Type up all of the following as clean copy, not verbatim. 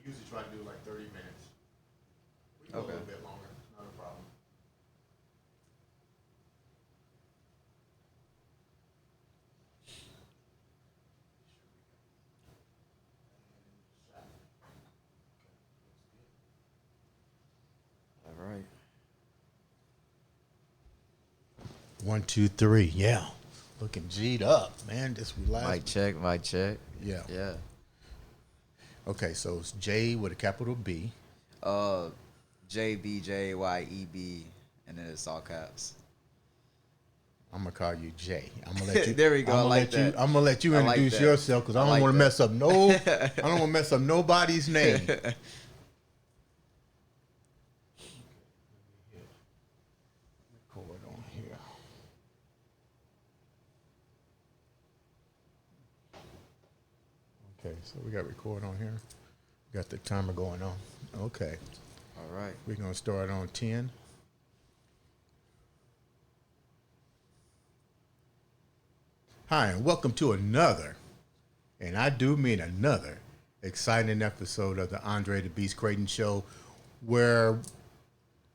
We usually try to do like 30 minutes. We can go a little bit longer. Not a problem. All right. 1, 2, 3. Yeah. Looking G'd up, man. Just relax. Mic check, mic check. Yeah. Yeah. Okay, so it's J with a capital B. JBJYEB, and then it's all caps. I'm gonna call you J. I'm gonna let you. There we go. I like that. I'm gonna let you I like introduce that. yourself because I don't like want to that. mess up no. I don't want to mess up nobody's name. Record on here. Okay, so we got record on here. We got the timer going on. Okay, All right. we're gonna start on 10. Hi, and welcome to another, and I do mean another, exciting episode of the Andre the Beast Crayton Show, where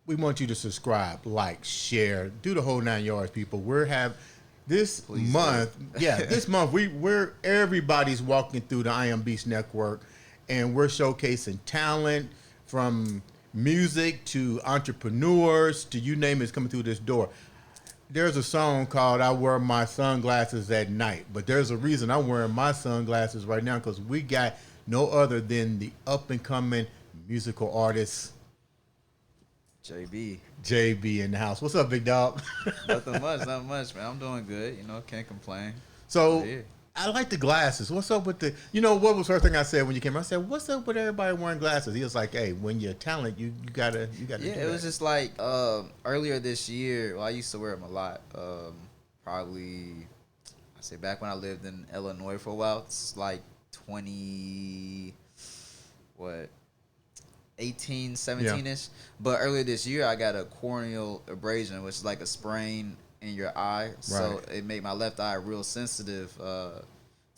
we want you to subscribe, like, share, do the whole 9 yards, people. This month we're everybody's walking through the I Am Beast Network, and we're showcasing talent from music to entrepreneurs to you name it's coming through this door. There's a song called I Wear My Sunglasses at Night, but there's a reason I'm wearing my sunglasses right now because we got no other than the up-and-coming musical artist, JB in the house. What's up, big dog? Nothing much, man. I'm doing good. Can't complain. So, Yeah. I like the glasses. What's up with what was the first thing I said when you came? I said, what's up with everybody wearing glasses? He was like, hey, when you're a talent, you gotta Yeah, do it was that. just like earlier this year. Well, I used to wear them a lot. Probably, I say back when I lived in Illinois for a while. It's like 20, what, 18, 17 ish. But earlier this year, I got a corneal abrasion, which is like a sprain in your eye. So Right. it made my left eye real sensitive to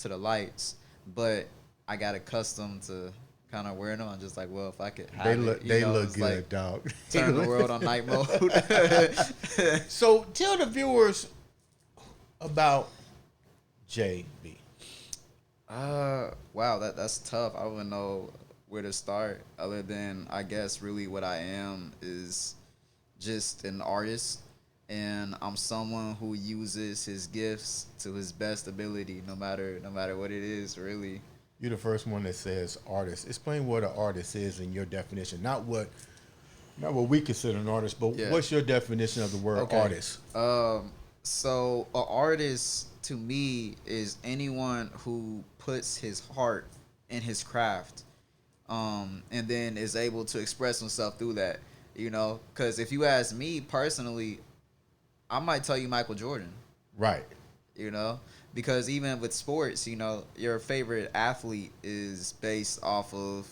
the lights. But I got accustomed to kind of wearing them. I'm just like, well, if I could have They it, look it's good, like dog. turn the world on night mode. So tell the viewers about JB. Wow, that's tough. I wouldn't know where to start other than I guess really what I am is just an artist, and I'm someone who uses his gifts to his best ability, no matter what it is, really. You're the first one that says artist. Explain what an artist is in your definition. Not what we consider an artist, but Yeah. what's your definition of the word artist? So an artist to me is anyone who puts his heart in his craft, and then is able to express himself through that. Because if you ask me personally, I might tell you Michael Jordan. Right. Because even with sports, your favorite athlete is based off of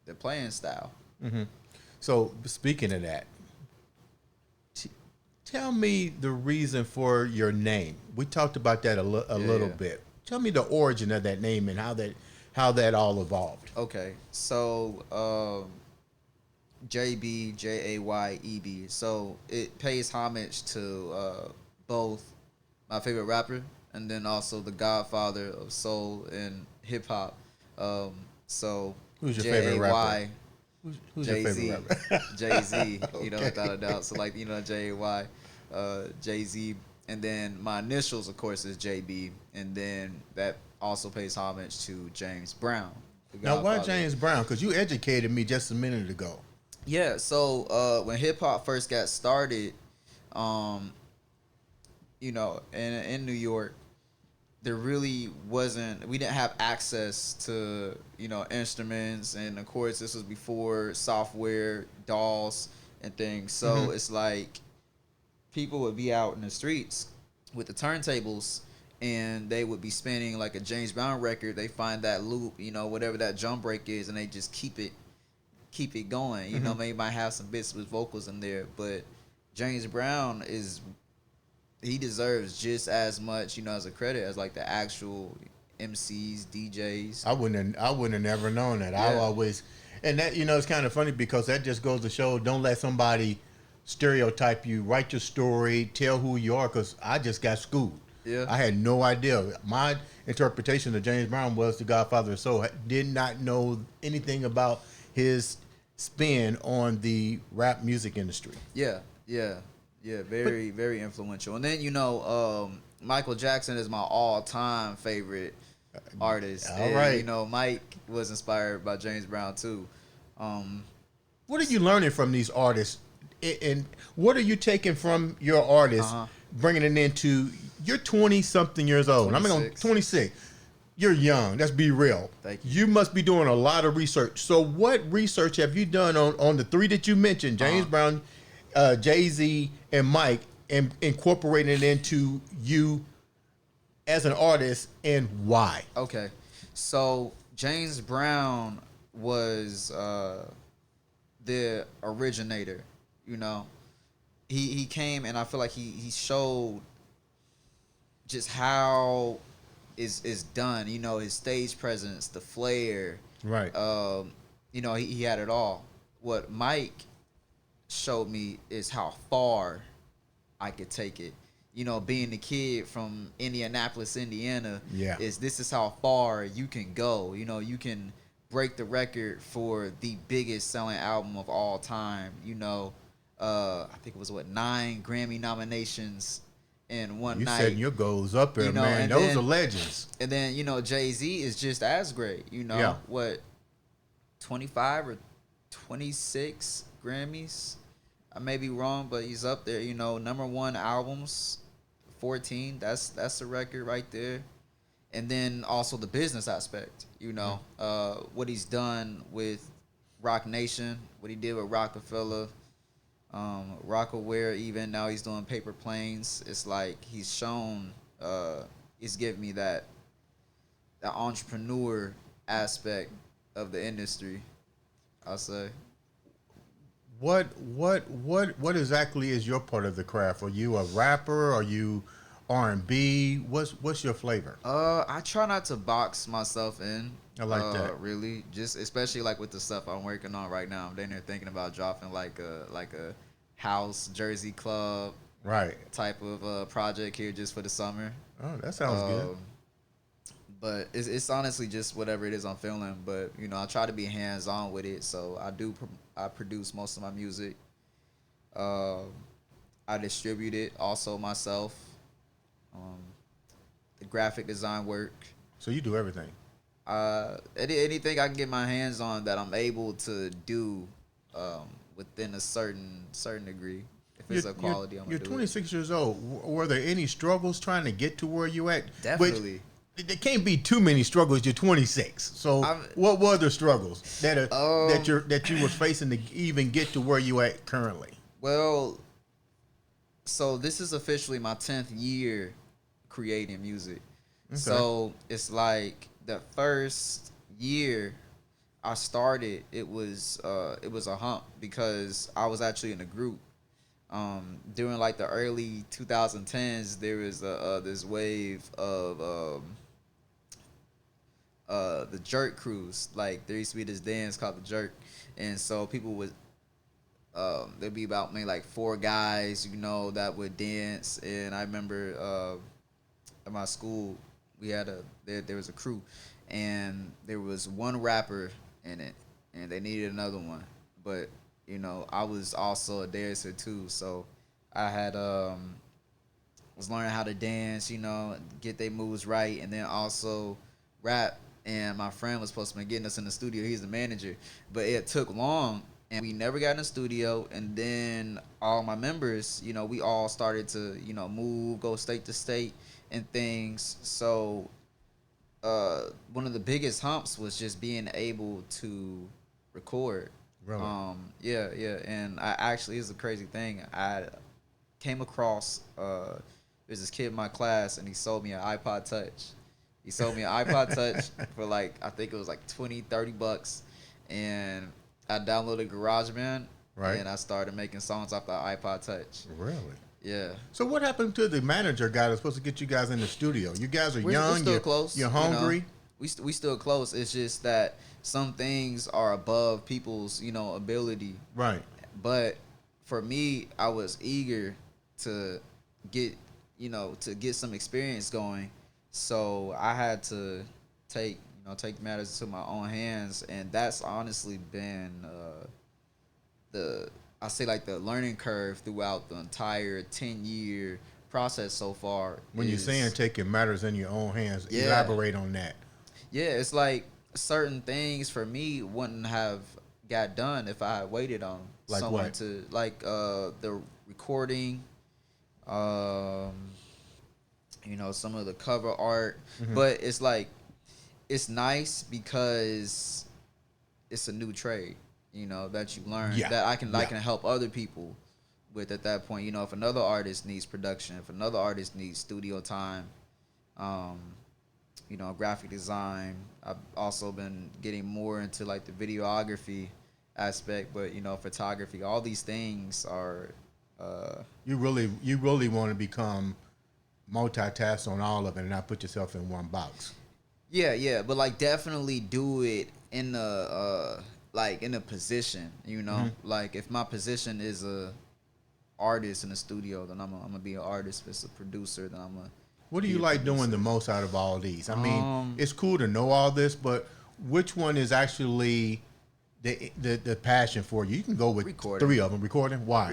their playing style. So speaking of that, tell me the reason for your name. We talked about that a little bit. Tell me the origin of that name and how that all evolved. Okay, so JB, JAYEB. So it pays homage to both my favorite rapper and then also the godfather of soul and hip hop. So Who's your favorite rapper? Who's your Jay-Z, favorite rapper? Jay-Z, Okay. without a doubt. So JAY, Jay-Z, and then my initials, of course, is JB, and then that also pays homage to James Brown. Now, why James Brown? Because you educated me just a minute ago. Yeah, so when hip hop first got started, in New York, there really wasn't. We didn't have access to instruments, and of course, this was before software, DAWs, and things. So it's like people would be out in the streets with the turntables, and they would be spinning like a James Brown record. They find that loop, whatever that drum break is, and they just keep it going. Maybe might have some bits with vocals in there, but James Brown he deserves just as much, as a credit as like the actual MCs, DJs. I wouldn't have never known that. I Yeah. always, And that, it's kind of funny because that just goes to show, don't let somebody stereotype you. Write your story, tell who you are, because I just got schooled. Yeah. I had no idea. My interpretation of James Brown was the Godfather of Soul. I did not know anything about his spin on the rap music industry. Yeah, yeah, yeah. Very, very influential. And then Michael Jackson is my all-time favorite artist. All right. Mike was inspired by James Brown too. What are you learning from these artists, and what are you taking from your artists, bringing it into? You're 20-something years old. 26. I'm 26. You're young. Let's be real. Thank you. You must be doing a lot of research. So what research have you done on the three that you mentioned, James Brown, Jay-Z, and Mike, and incorporating it into you as an artist, and why? Okay, so James Brown was the originator. He came, and I feel like he showed just how is done. His stage presence, the flair. Right. He had it all. What Mike showed me is how far I could take it. Being the kid from Indianapolis, Indiana, this is how far you can go. You can break the record for the biggest selling album of all time. I think it was 9 Grammy nominations in one night. You setting your goals up there, man. Those are legends. And then Jay-Z is just as great. 25 or 26 Grammys. I may be wrong, but he's up there. #1 albums, 14. That's a record right there. And then also the business aspect. What he's done with Rock Nation, what he did with Rockefeller, Rockaware. Even now he's doing Paper Planes. It's like he's shown. He's given me that entrepreneur aspect of the industry, I'll say. What exactly is your part of the craft? Are you a rapper? Are you R&B? What's your flavor? I try not to box myself in. I like that. Really, just especially like with the stuff I'm working on right now. I'm there thinking about dropping like a house Jersey club type of project here just for the summer. Oh, that sounds good. But it's honestly just whatever it is I'm feeling. But I try to be hands on with it. So I produce most of my music. I distribute it also myself. The graphic design work. So you do everything. Anything I can get my hands on that I'm able to do within a certain degree. If it's a quality, I'm gonna do it. You're 26 years old. Were there any struggles trying to get to where you at? Definitely. There can't be too many struggles. You're 26. So what were the struggles that you was facing to even get to where you at currently? Well, so this is officially my 10th year creating music. Okay. So it's like the first year I started, it was a hump because I was actually in a group. During like the early 2010s, there was this wave of the jerk crews. Like there used to be this dance called the jerk, and so people would there'd be about maybe like 4 guys, that would dance. And I remember at my school we had there was a crew, and there was one rapper in it, and they needed another one, but I was also a dancer too, so I had was learning how to dance, get their moves right, and then also rap. And my friend was supposed to be getting us in the studio. He's the manager, but it took long, and we never got in the studio. And then all my members, we all started to, move, go state to state, and things. So one of the biggest humps was just being able to record. Really? Yeah. And I actually, it's a crazy thing. I came across there's this kid in my class, and he sold me an iPod Touch. He sold me an iPod Touch for like, I think it was like $20-$30, and I downloaded GarageBand, and I started making songs off the iPod Touch. Really? Yeah. So what happened to the manager guy that's supposed to get you guys in the studio? You guys are young. We're still close. You're hungry. we still close. It's just that some things are above people's, you know, ability. Right. But for me, I was eager to get, you know, to get some experience going. So I had to take matters into my own hands, and that's honestly been the I say like the learning curve throughout the entire 10-year process so far. When you're saying taking matters in your own hands, Yeah. elaborate on that. Yeah, it's like certain things for me wouldn't have got done if I had waited on Like someone what? to like the recording, um, you know, some of the cover art. Mm-hmm. But it's like it's nice because it's a new trade, you know, that you learn Yeah. that I Yeah. can help other people with at that point. You know, if another artist needs production, if another artist needs studio time, um, you know, graphic design. I've also been getting more into like the videography aspect, but you know, photography. All these things are, uh, You really want to become multitask on all of it and not put yourself in one box. yeah, yeah. But like, definitely do it in a like in a position. You know, Mm-hmm. like if my position is a artist in the studio, then I'm gonna be an artist. If it's a producer, then I'm gonna What do be you a like doing the producer. most out of all these? I mean, Um, it's cool to know all this, but which one is actually the passion for you? You can go with Recording. three of them. Recording. Why?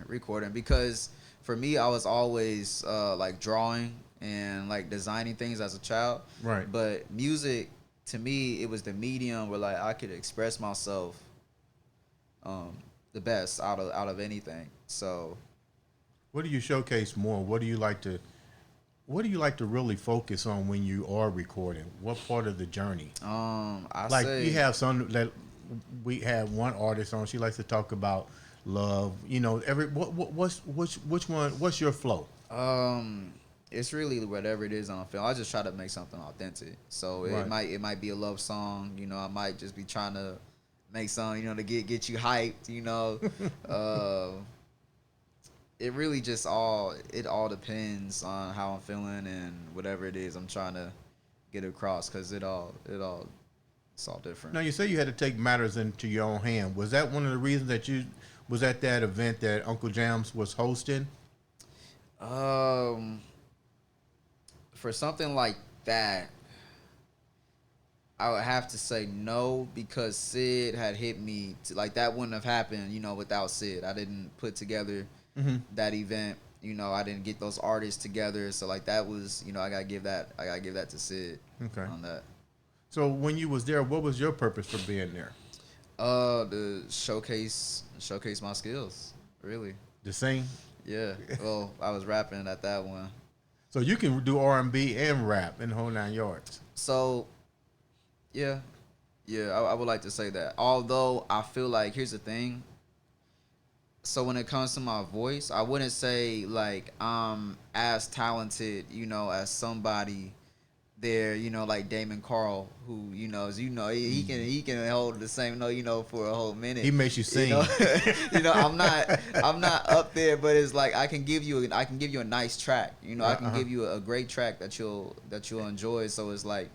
Recording because for me I was always like drawing and like designing things as a child, Right. but music to me it was the medium where like I could express myself um the best out of anything. So What do you showcase more? What do you like to really focus on when you are recording? What part of the journey? I Like you say have some that we have one artist on. She likes to talk about love. You know, which one? What's your flow? um it's really whatever it is on film. I just try to make something authentic. So Right. it might be a love song, you know, I might just be trying to make something, you know, to get you hyped, you know. uh it really just all depends on how I'm feeling and whatever it is I'm trying to get across, because it's all different. Now you say you had to take matters into your own hand. Was that one of the reasons that you was at that event that Uncle Jams was hosting? um for something like that, I would have to say no, because Sid had hit me like that wouldn't have happened, you know, without Sid. I didn't put together Mm-hmm. that event, you know, I didn't get those artists together. So like that was, you know, I gotta give that to Sid Okay. on that. So when you was there, what was your purpose for being there? To showcase my skills, really. To sing. Yeah. Well, I was rapping at that one. So you can do R&B and rap in the whole 9 yards. So yeah, yeah, I would like to say that. Although I feel like here's the thing. So when it comes to my voice, I wouldn't say like I'm as talented, you know, as somebody there, you know, like Damon Carl, who he can hold the same note, you know, for a whole minute. He makes you You sing. know, I'm not up there, but it's like I can give you a nice track. You know, I can Uh-huh. give you a great track that you'll enjoy. So it's like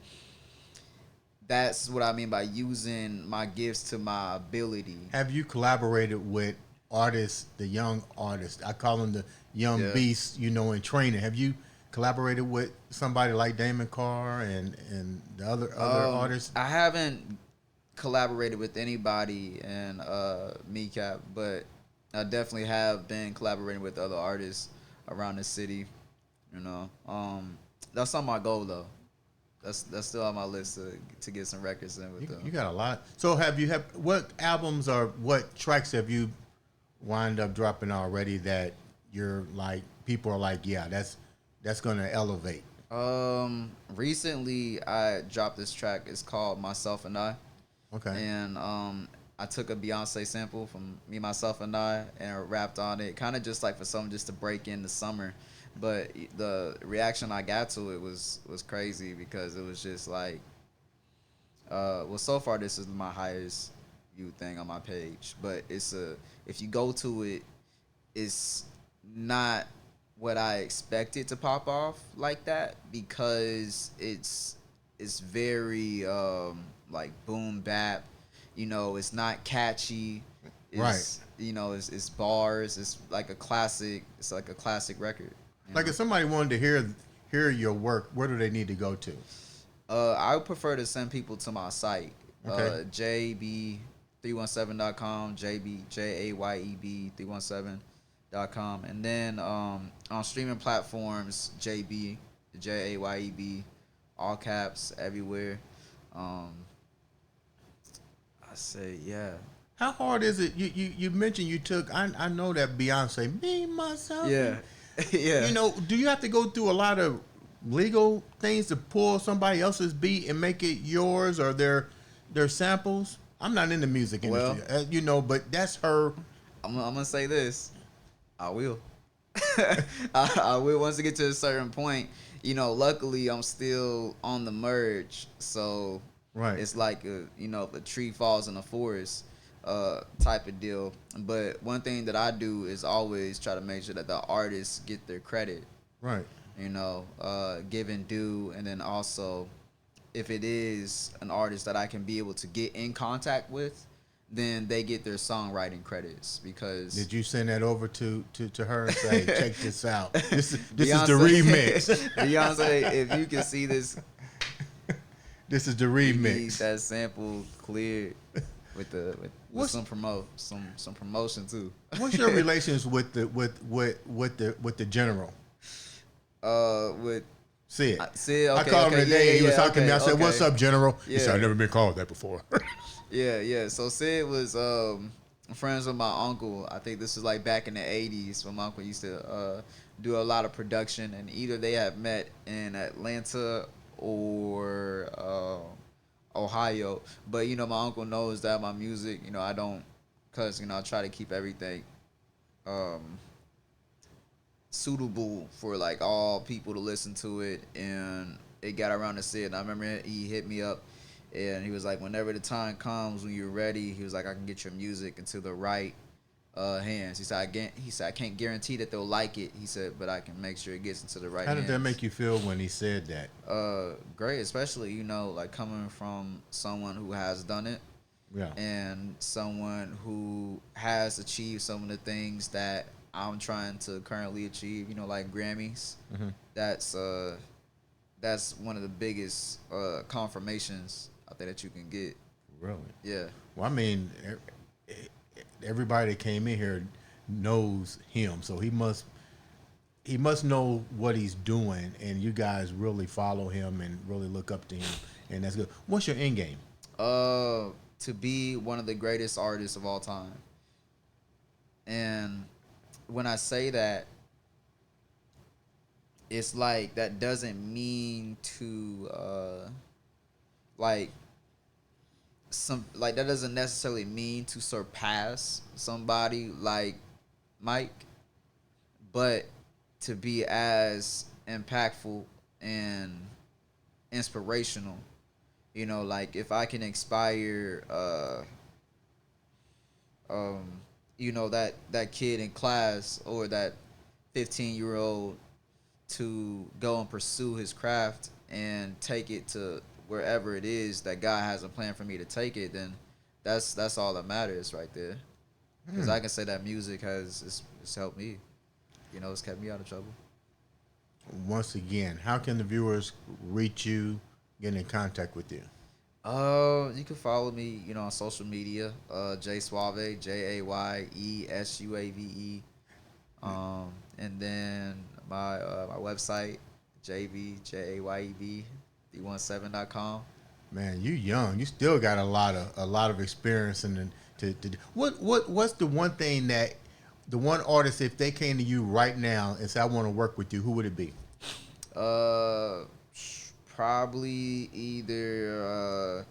that's what I mean by using my gifts to my ability. Have you collaborated with artists, the young artists? I call them the young Yeah. beasts, you know, in training. Have you collaborated with somebody like Damon Carr and the other artists? I haven't collaborated with anybody in Kneecap, but I definitely have been collaborating with other artists around the city. You know, that's on my goal though. That's still on my list to get some records in with You, them. you got a lot. So have what albums or what tracks have you wind up dropping already that you're like people are like, yeah, that's gonna elevate. Recently I dropped this track. It's called Myself and I. Okay. And I took a Beyonce sample from Me, Myself, and I, and rapped on it, kind of just like for something just to break in the summer. But the reaction I got to it was crazy, because it was just like, well, so far this is my highest view thing on my page. But if you go to it, it's not what I expected to pop off like that, because it's very like boom bap. You know, it's not catchy. Right. It's it's bars. It's like a classic. It's like a classic record. Like if somebody wanted to hear your work, where do they need to go to? I would prefer to send people to my site, Okay. JB317.com, JAYEB317.com, and then on streaming platforms, JB, JAYEB, all caps everywhere. Um, I say yeah. How hard is it? You mentioned you took. I know that Beyonce, me myself. Yeah, yeah. You know, do you have to go through a lot of legal things to pull somebody else's beat and make it yours, or their samples? I'm not in the music industry, Well, you know, but that's her. I'm gonna say this. I will. I will once I get to a certain point. Luckily I'm still on the merge, so Right. it's like the tree falls in the forest type of deal. But one thing that I do is always try to make sure that the artists get their credit. Right. Give and due, and then also if it is an artist that I can be able to get in contact with, then they get their songwriting credits. Because Did you send that over to her and say, check this out? This is the Beyonce- remix. Beyonce, if you can see this, This is the we need remix. that sample cleared with some promotion too. What's your relations with the general? With Sid. Sid, I okay, called him okay, today. yeah, He was yeah, talking to me. I okay, said, "What's okay. up, General?" He said, Yeah. "I've never been called that before." Yeah. So Sid was friends with my uncle. I think this was like back in the '80s when my uncle used to do a lot of production, and either they had met in Atlanta or Ohio. But my uncle knows that my music, I don't, cause I try to keep everything um suitable for like all people to listen to it, and it got around to Sid. And I remember he hit me up, and he was like, "Whenever the time comes, when you're ready," he was like, "I can get your music into the right hands." He said, I can't guarantee that they'll like it." He said, "But I can make sure it gets into the right How hands." did that make you feel when he said that? Great, especially like coming from someone who has done it, Yeah. and someone who has achieved some of the things that I'm trying to currently achieve, like Grammys. Mm-hmm. That's one of the biggest confirmations I think that you can get. Really? Yeah. Well, I mean, everybody that came in here knows him, so he must know what he's doing, and you guys really follow him and really look up to him, and that's good. What's your end game? To be one of the greatest artists of all time. And when I say that, it's like that doesn't mean to like that doesn't necessarily mean to surpass somebody like Mike, but to be as impactful and inspirational. Like if I can inspire that kid in class, or that 15-year-old to go and pursue his craft and take it to wherever it is that God has a plan for me to take it, then that's all that matters right there. Because I can say that music it's helped me. It's kept me out of trouble. Once again, how can the viewers reach you, get in contact with you? You can follow me, on social media, Jay Suave, JAYESUAVE. And then my website, JAYEB317.com. Man, you young. You still got a lot of experience to what's the one thing that the one artist, if they came to you right now and said, "I want to work with you," who would it be? Probably either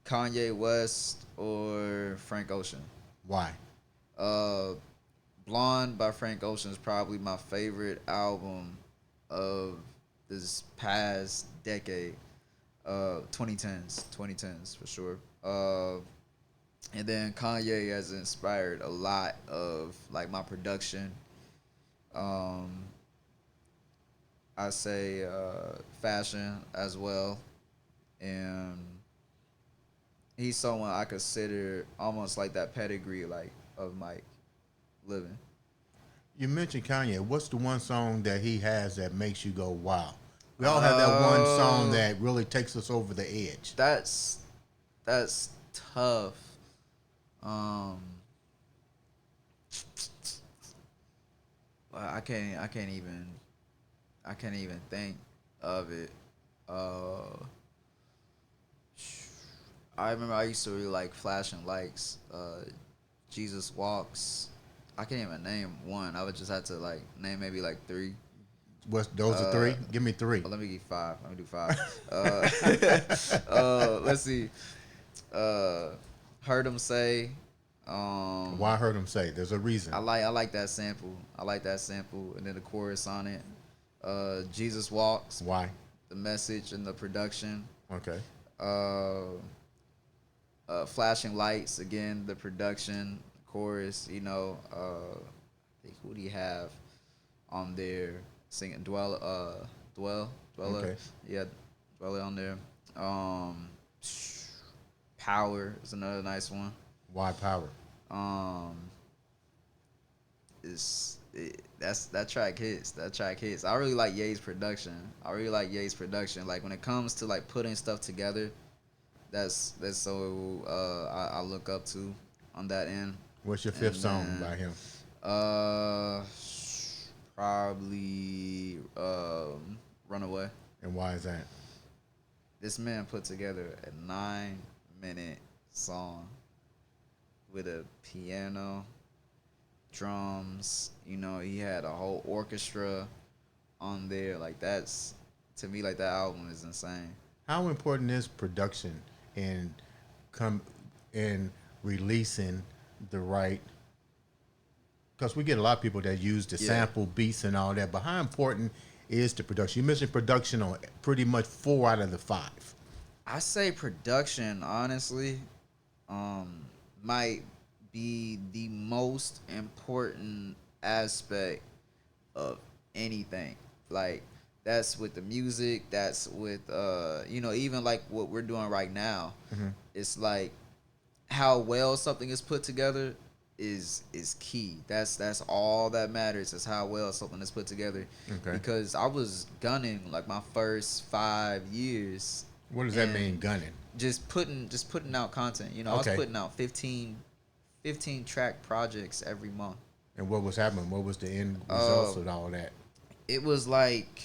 Kanye West or Frank Ocean. Why? Blonde by Frank Ocean is probably my favorite album of this past decade. 2010s for sure. And then Kanye has inspired a lot of like my production. I say fashion as well. and he's someone I consider almost like that pedigree, like of Mike living. You mentioned Kanye. What's the one song that he has that makes you go, wow? We all have that one song that really takes us over the edge. That's tough. Um, I can't even think of it. I remember I used to really like Flashing Lights, Jesus Walks. I can't even name one. I would just have to like name maybe like three. What's those are three? Give me three. Oh, let me give five. Let me do five. Let's see. Heard him say. Why heard him say? There's a reason. I like that sample. I like that sample, and then the chorus on it. Jesus Walks. Why? The message and the production. Okay. Flashing Lights again. The production, chorus. You know. I think who do you have on there singing? Dweller. Okay. Yeah, Dweller on there. Power is another nice one. Why Power? That track hits. That track hits. I really like Ye's production. Like when it comes to like putting stuff together, that's so I look up to on that end. What's your fifth song by him? Probably Runaway. And why is that? This man put together a 9-minute song with a piano, drums. You know, he had a whole orchestra on there. Like that's, to me, like that album is insane. How important is production in releasing the right? Because we get a lot of people that use the sample beats and all that, but how important is the production? You mentioned production on pretty much 4 out of the 5. I say production, honestly, might be the most important aspect of anything. Like that's with the music, that's with even like what we're doing right now. Mm-hmm. It's like how well something is put together is key. That's all that matters, is how well something is put together. Okay. Because I was gunning like my first 5 years. What does that mean, gunning? Just putting out content. You know, Okay. I was putting out 15 track projects every month. And what was happening? What was the end results of all that? It was like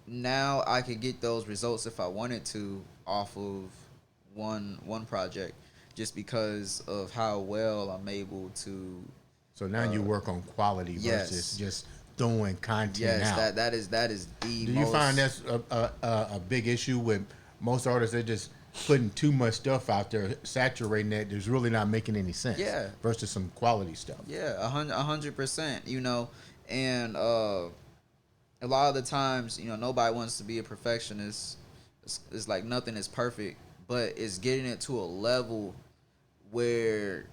now I could get those results if I wanted to off of one project, just because of how well I'm able to. So now you work on quality versus just throwing content out. Yes, that is the. Do you find that's a big issue with most artists? They're just putting too much stuff out there, saturating that. There's really not making any sense. Yeah. Versus some quality stuff. Yeah, 100%. You know, and a lot of the times, you know, nobody wants to be a perfectionist. It's like nothing is perfect, but it's getting it to a level where,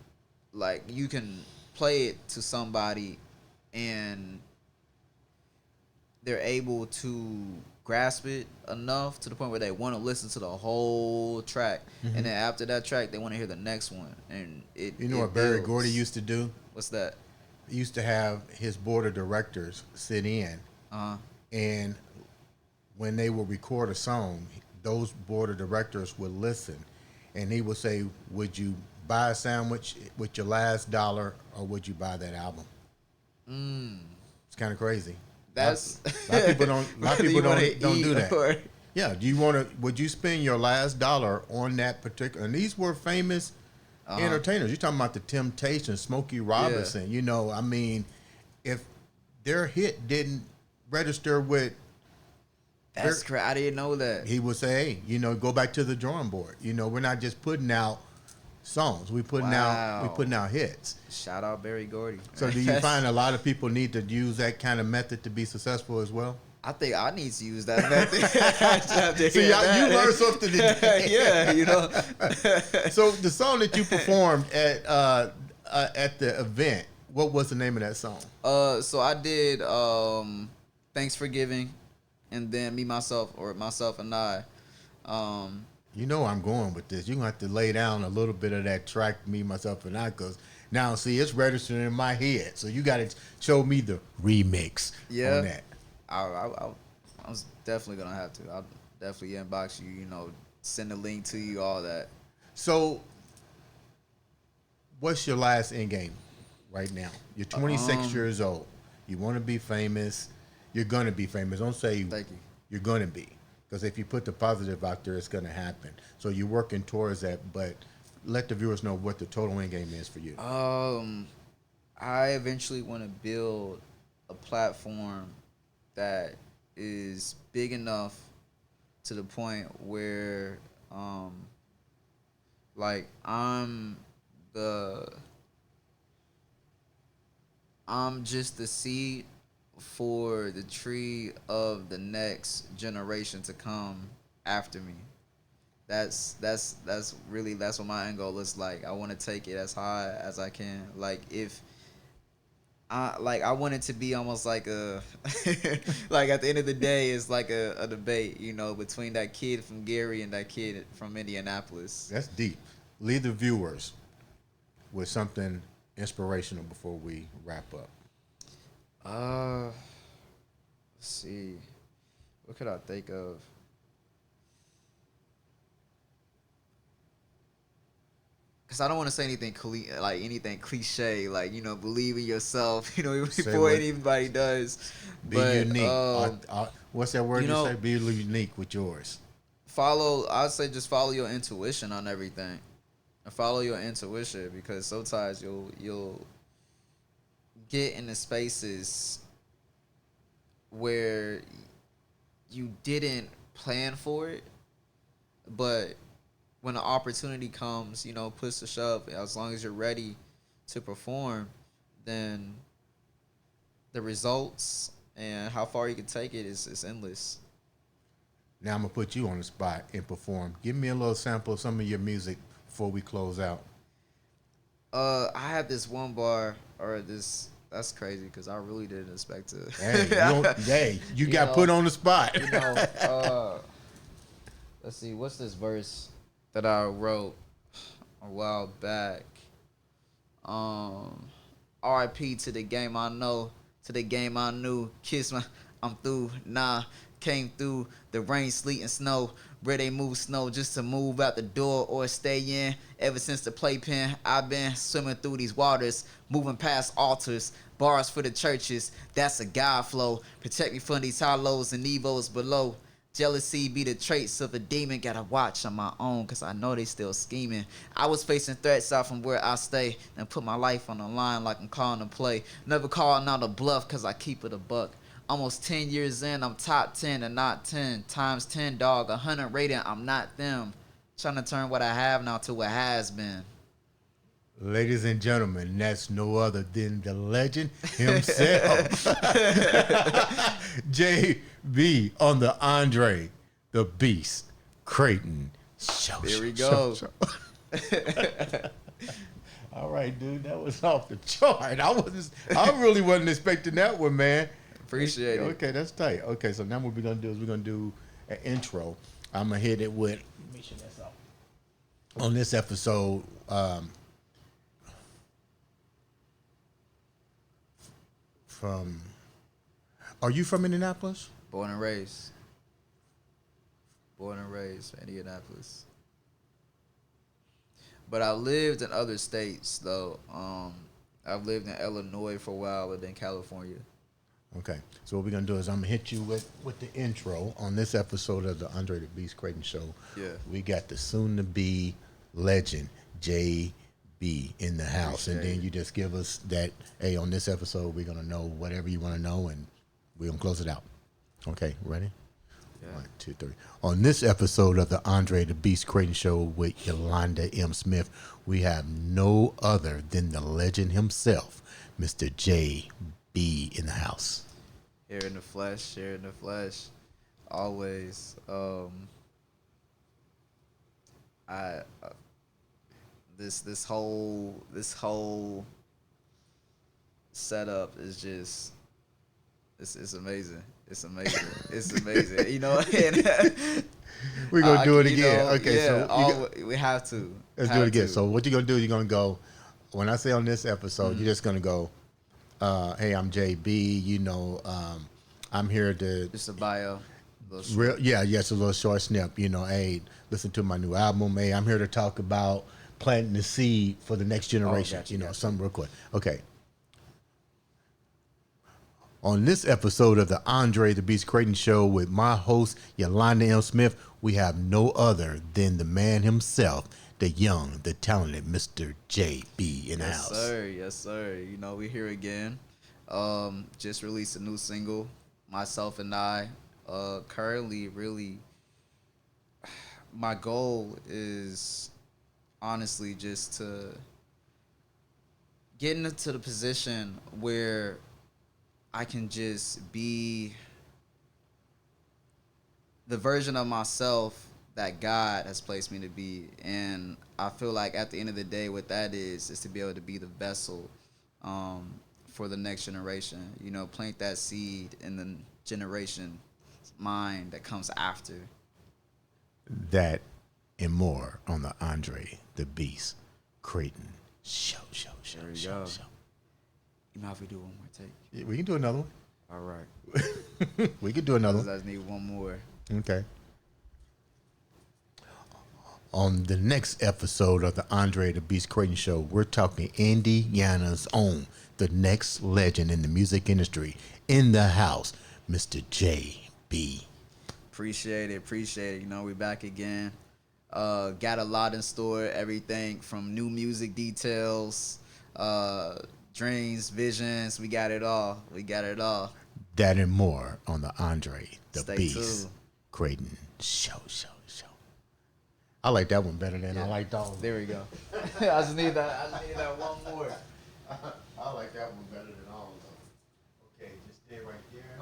like, you can play it to somebody and they're able to grasp it enough to the point where they want to listen to the whole track, and then after that track they want to hear the next one. And you know what Barry Gordy used to do? What's that? He used to have his board of directors sit in, and when they would record a song, those board of directors would listen, and he would say, would you buy a sandwich with your last dollar, or would you buy that album? It's kind of crazy. That's a lot of people don't do that. Or, yeah, would you spend your last dollar on that particular? And these were famous entertainers. You're talking about the Temptations, Smokey Robinson. Yeah. You know, I mean, if their hit didn't register with, that's crazy. I didn't know that. He would say, hey, you know, go back to the drawing board. You know, we're not just putting out songs. We're putting out hits. Shout out Barry Gordy. So do you find a lot of people need to use that kind of method to be successful as well? I think I need to use that method. So you learned something today. Yeah, you know. So the song that you performed at the event, what was the name of that song? So I did Thanks for Giving, and then myself and I You know I'm going with this. You're going to have to lay down a little bit of that track, me, myself, and I, because now, see, it's registering in my head. So you got to show me the remix on Yeah, that. I was definitely gonna have to. I'll definitely inbox you. You know, send a link to you, all that. So, what's your last end game right now? You're 26 Um, years old. You want to be famous. You're going to be famous. Don't say Thank you. you're going to be. Because if you put the positive out there, it's going to happen. So you're working towards that, but let the viewers know what the total end game is for you. I eventually want to build a platform that is big enough to the point where, like, the I'm just the seed for the tree of the next generation to come after me. That's really that's what my end goal is like. I want to take it as high as I can. Like if I want it to be almost like a like at the end of the day it's like a debate, you know, between that kid from Gary and that kid from Indianapolis. That's deep. Leave the viewers with something inspirational before we wrap up. Uh let's see. What could I think of? Cause I don't want to say anything like anything cliche, like you know, believe in yourself, you know, Say before what? anybody does. Be But unique. What's that word you you say? know, Be unique with yours. follow. I'd say just follow your intuition on everything, and follow your intuition because sometimes you'll get into spaces where you didn't plan for it, but when an opportunity comes, you know, push the shove. As long as you're ready to perform, then the results and how far you can take it is endless. Now I'm gonna put you on the spot and perform. Give me a little sample of some of your music before we close out. I have this one bar or this. That's crazy because I really didn't expect to. Hey, you you got put know, on the spot. you know. Let's see. What's this verse that I wrote a while back? Um, R.I.P. to the game I know, to the game I knew. Kiss my, I'm through. Nah, came through the rain, sleet, and snow. Where they move snow just to move out the door or stay in. Ever since the playpen, I've been swimming through these waters, moving past altars, bars for the churches. That's a God flow. Protect me from these hollows and evils below. Jealousy be the traits of a demon. Gotta watch on my own, cause I know they still scheming. I was facing threats out from where I stay and put my life on the line like I'm calling a play. Never calling out a bluff, cause I keep it a buck. Almost 10 years in, I'm top 10 and not 10. Times 10, dog. 100 rating, I'm not them. Trying to turn what I have now to what has been. Ladies and gentlemen, that's no other than the legend himself, JB on the Andre the Beast Crayton show. There we go. All right, dude, that was off the chart. I really wasn't expecting that one, man. Appreciate it. Okay, that's tight. Okay, so now what we're gonna do is we're gonna do an intro. I'm gonna hit it with. Make sure that's up. On this episode, from. Are you from Indianapolis? Born and raised. Born and raised, Indianapolis. But I lived in other states though. I've lived in Illinois for a while and then California. Okay, so what we're gonna do is I'm gonna hit you with the intro on this episode of the Andre the Beast Crayton Show. Yeah. We got the soon-to-be legend JB in the house, and then you just give us that. Hey, on this episode, we're gonna know whatever you want to know, and we're gonna close it out. Okay, ready? Yeah. 1, 2, 3. On this episode of the Andre the Beast Crayton Show with Yolanda M. Smith, we have no other than the legend himself, Mr. JB in the house. Here in the flesh, here in the flesh. Always. I this whole setup is just it's amazing. It's amazing. It's amazing. You know, and We're gonna do it you again. know, Okay, yeah, so we have to. let's do Have it again. to. So what you're gonna do? You're gonna go. When I say on this episode, Mm-hmm. you're just gonna go. Hey, I'm JB. You know, I'm here to. Just a bio. A little Real, short. yeah, yes, a little short snip. You know, hey, listen to my new album. Hey, I'm here to talk about planting the seed for the next generation. gotcha, You know, gotcha. something real quick. Okay. On this episode of the Andre the Beast Crayton Show with my host, Yolanda M. Smith, we have no other than the man himself, the young, the talented Mr. JB in the Yes, house. sir. Yes, sir. You know, we here again. Just released a new single, myself and I. Currently, really, my goal is honestly just to get into the position where I can just be the version of myself that God has placed me to be. And I feel like at the end of the day, what that is to be able to be the vessel for the next generation. You know, plant that seed in the generation mind that comes after. That and more on the Andre the Beast Crayton Show. There we go. You know, if we do one more take. Yeah, we can do another one. All right. We can do another I one. just need one more. Okay. On the next episode of the Andre the Beast Crayton Show, we're talking Indiana's own, the next legend in the music industry, in the house, Mr. JB. Appreciate it. Appreciate it. You know, we back again. Got a lot in store. Everything from new music details, dreams, visions. We got it all. We got it all. That and more on the Andre the Stay Beast tuned. Crayton Show. I like that one better than I like Dog. There we go. I just need that. I just need that one more. I like that one better than all of them. Okay, just stay right there.